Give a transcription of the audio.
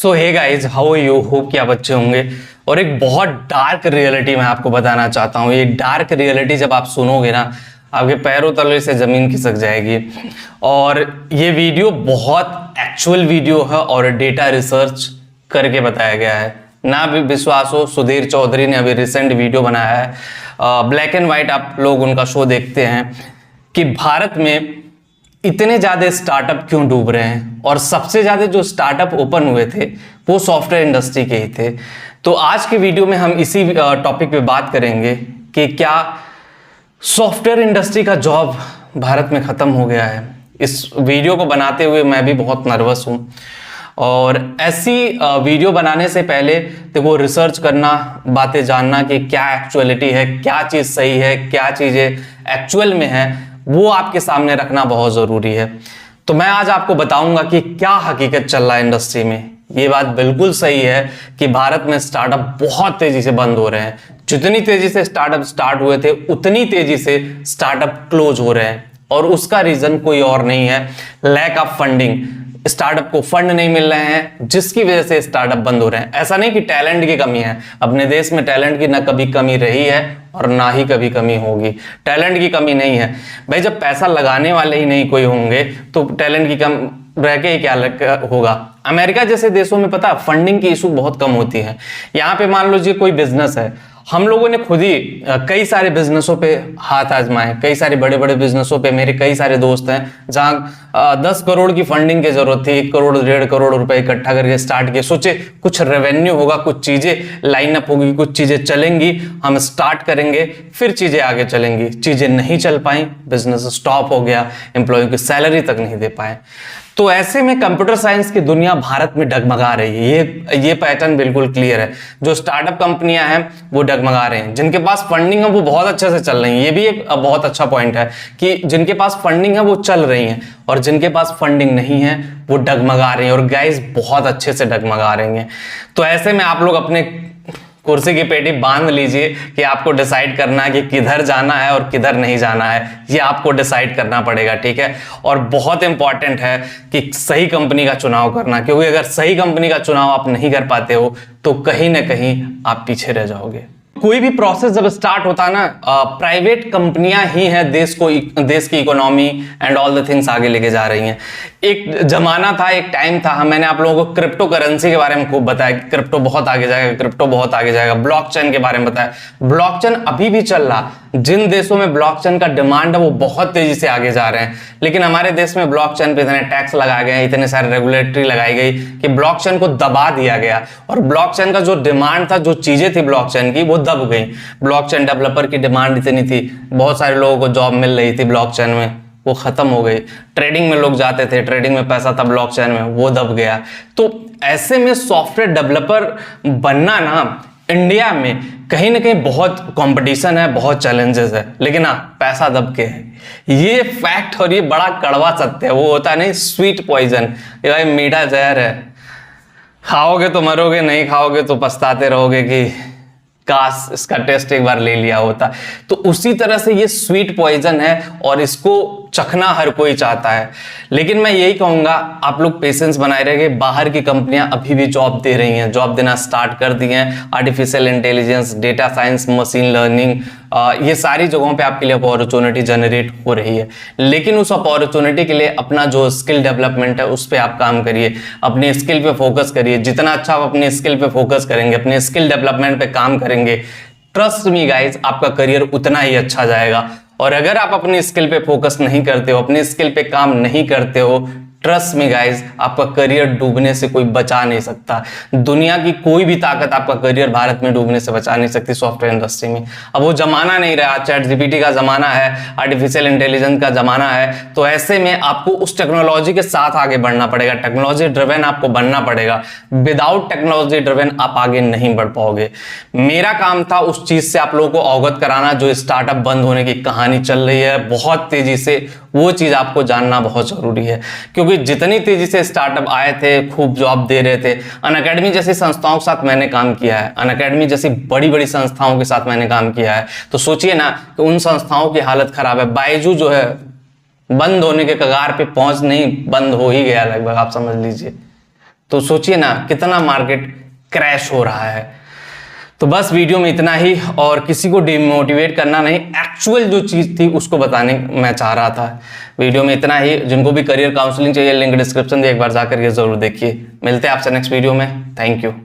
So hey guys, how you, hope कि आप अच्छे होंगे। और एक बहुत डार्क रियलिटी मैं आपको बताना चाहता हूँ। ये डार्क रियलिटी जब आप सुनोगे ना, आपके पैरों तले से जमीन खिसक जाएगी। और ये वीडियो बहुत एक्चुअल वीडियो है और डेटा रिसर्च करके बताया गया है। ना भी विश्वास हो, सुधीर चौधरी ने अभी रिसेंट वीडियो बनाया है, ब्लैक एंड वाइट, आप लोग उनका शो देखते हैं, कि भारत में इतने ज़्यादा स्टार्टअप क्यों डूब रहे हैं। और सबसे ज़्यादा जो स्टार्टअप ओपन हुए थे वो सॉफ्टवेयर इंडस्ट्री के ही थे। तो आज के वीडियो में हम इसी टॉपिक पे बात करेंगे कि क्या सॉफ्टवेयर इंडस्ट्री का जॉब भारत में ख़त्म हो गया है। इस वीडियो को बनाते हुए मैं भी बहुत नर्वस हूँ। और ऐसी वीडियो बनाने से पहले देखो, रिसर्च करना, बातें जानना कि क्या एक्चुअलिटी है, क्या चीज़ सही है, क्या चीज़ें एक्चुअल में है, वो आपके सामने रखना बहुत ज़रूरी है। तो मैं आज आपको बताऊंगा कि क्या हकीकत चल रहा है इंडस्ट्री में। ये बात बिल्कुल सही है कि भारत में स्टार्टअप बहुत तेजी से बंद हो रहे हैं। जितनी तेजी से स्टार्टअप स्टार्ट हुए थे उतनी तेजी से स्टार्टअप क्लोज हो रहे हैं। और उसका रीज़न कोई और नहीं है, लैक ऑफ फंडिंग। स्टार्टअप को फंड नहीं मिल रहे हैं, जिसकी वजह से स्टार्टअप बंद हो रहे हैं। ऐसा नहीं कि टैलेंट की कमी है, अपने देश में टैलेंट की ना कभी कमी रही है और ना ही कभी कमी होगी। टैलेंट की कमी नहीं है भाई, जब पैसा लगाने वाले ही नहीं कोई होंगे तो टैलेंट की कम रह के ही क्या होगा। अमेरिका जैसे देशों में पता फंडिंग की इशू बहुत कम होती है। यहाँ पे मान लीजिए कोई बिजनेस है, हम लोगों ने खुद ही कई सारे बिजनेसों पे हाथ आजमाए, कई सारे बड़े बड़े बिजनेसों पे। मेरे कई सारे दोस्त हैं जहाँ 10 करोड़ की फंडिंग की जरूरत थी, 1 करोड़ 1.5 करोड़ रुपए इकट्ठा करके स्टार्ट किए। सोचे कुछ रेवेन्यू होगा, कुछ चीजें लाइन अप होगी, कुछ चीजें चलेंगी, हम स्टार्ट करेंगे, फिर चीजें आगे चलेंगी। चीजें नहीं चल पाई, बिजनेस स्टॉप हो गया, एम्प्लॉय की सैलरी तक नहीं दे पाए। तो ऐसे में कंप्यूटर साइंस की दुनिया भारत में डगमगा रही है। ये पैटर्न बिल्कुल क्लियर है। जो स्टार्टअप कंपनियां हैं वो डगमगा रहे हैं, जिनके पास फंडिंग है वो बहुत अच्छे से चल रही हैं। ये भी एक बहुत अच्छा पॉइंट है कि जिनके पास फंडिंग है वो चल रही हैं, और जिनके पास फंडिंग नहीं है वो डगमगा रही हैं। और गाइस बहुत अच्छे से डगमगा रही हैं। तो ऐसे में आप लोग अपने कुर्सी की पेटी बांध लीजिए कि आपको डिसाइड करना है कि किधर जाना है और किधर नहीं जाना है। ये आपको डिसाइड करना पड़ेगा, ठीक है। और बहुत इंपॉर्टेंट है कि सही कंपनी का चुनाव करना, क्योंकि अगर सही कंपनी का चुनाव आप नहीं कर पाते हो तो कहीं ना कहीं आप पीछे रह जाओगे। कोई भी प्रोसेस जब स्टार्ट होता है ना, प्राइवेट कंपनियां ही हैं देश की economy and all the things आगे लेके जा रही हैं। एक जमाना था, एक टाइम था, मैंने आप लोगों को क्रिप्टो करेंसी के बारे में खूब बताया कि क्रिप्टो बहुत आगे जाएगा, क्रिप्टो बहुत आगे जाएगा। ब्लॉकचेन के बारे में बताया। ब्लॉकचेन अभी भी चल रहा। जिन देशों में ब्लॉकचेन का डिमांड है वो बहुत तेजी से आगे जा रहे हैं। लेकिन हमारे देश में ब्लॉकचेन पे इतने टैक्स लगाए गए, इतने सारे रेगुलेटरी लगाई गई कि ब्लॉकचेन को दबा दिया गया। और ब्लॉकचेन का जो डिमांड था, जो चीजें थी ब्लॉकचेन की, वो दब गई। ब्लॉकचेन डेवलपर की डिमांड इतनी थी, बहुत सारे लोगों को जॉब मिल रही थी ब्लॉकचेन में, वो खत्म हो गई। ट्रेडिंग में लोग जाते थे, ट्रेडिंग में पैसा था ब्लॉकचेन में, वो दब गया। तो ऐसे में सॉफ्टवेयर डेवलपर बनना ना, इंडिया में कहीं ना कहीं बहुत कंपटीशन है, बहुत चैलेंजेस है, लेकिन हाँ पैसा दब के है। ये फैक्ट और ये बड़ा कड़वा सत्य है। वो होता है नहीं, स्वीट पॉइजन, ये भाई मीठा जहर है। खाओगे तो मरोगे, नहीं खाओगे तो पछताते रहोगे कि काश इसका टेस्ट एक बार ले लिया होता। तो उसी तरह से ये स्वीट पॉइजन है और इसको चखना हर कोई चाहता है। लेकिन मैं यही कहूंगा, आप लोग पेशेंस बनाए रहिए। बाहर की कंपनियां अभी भी जॉब दे रही हैं, जॉब देना स्टार्ट कर दी हैं। Artificial intelligence, data science, machine learning, ये सारी जगहों पे आपके लिए अपॉर्चुनिटी जनरेट हो रही है। लेकिन उस अपॉर्चुनिटी के लिए अपना जो स्किल डेवलपमेंट है उस पर आप काम करिए, अपने स्किल पे फोकस करिए। जितना अच्छा आप अपने स्किल पे फोकस करेंगे, अपने स्किल डेवलपमेंट पे काम करेंगे, ट्रस्ट मी गाइज, आपका करियर उतना ही अच्छा जाएगा। और अगर आप अपनी स्किल पे फोकस नहीं करते हो, अपने स्किल पे काम नहीं करते हो, ट्रस्ट मी गाइज, आपका करियर डूबने से कोई बचा नहीं सकता। दुनिया की कोई भी ताकत आपका करियर भारत में डूबने से बचा नहीं सकती सॉफ्टवेयर इंडस्ट्री में। अब वो जमाना नहीं रहा, चैट जीपीटी का जमाना है, आर्टिफिशियल इंटेलिजेंस का जमाना है। तो ऐसे में आपको उस टेक्नोलॉजी के साथ आगे बढ़ना पड़ेगा। टेक्नोलॉजी ड्रिवन आपको बनना पड़ेगा। विदाउट टेक्नोलॉजी ड्रिवन आप आगे नहीं बढ़ पाओगे। मेरा काम था उस चीज से आप लोगों को अवगत कराना, जो स्टार्टअप बंद होने की कहानी चल रही है बहुत तेजी से, वो चीज आपको जानना बहुत जरूरी है। क्योंकि जितनी तेजी से स्टार्टअप आए थे, खूब जॉब दे रहे थे। अनअकैडमी जैसी संस्थाओं के साथ मैंने काम किया है, अनअकैडमी जैसी बड़ी बड़ी संस्थाओं के साथ मैंने काम किया है। तो सोचिए ना कि उन संस्थाओं की हालत खराब है। बायजू जो है बंद होने के कगार पे पहुंच नहीं, बंद हो ही गया लगभग, आप समझ लीजिए। तो सोचिए ना कितना मार्केट क्रैश हो रहा है। तो बस वीडियो में इतना ही, और किसी को डिमोटिवेट करना नहीं, एक्चुअल जो चीज़ थी उसको बताने मैं चाह रहा था। वीडियो में इतना ही। जिनको भी करियर काउंसलिंग चाहिए, लिंक डिस्क्रिप्शन दिए, एक बार जाकर के जरूर देखिए। मिलते हैं आपसे नेक्स्ट वीडियो में। Thank you.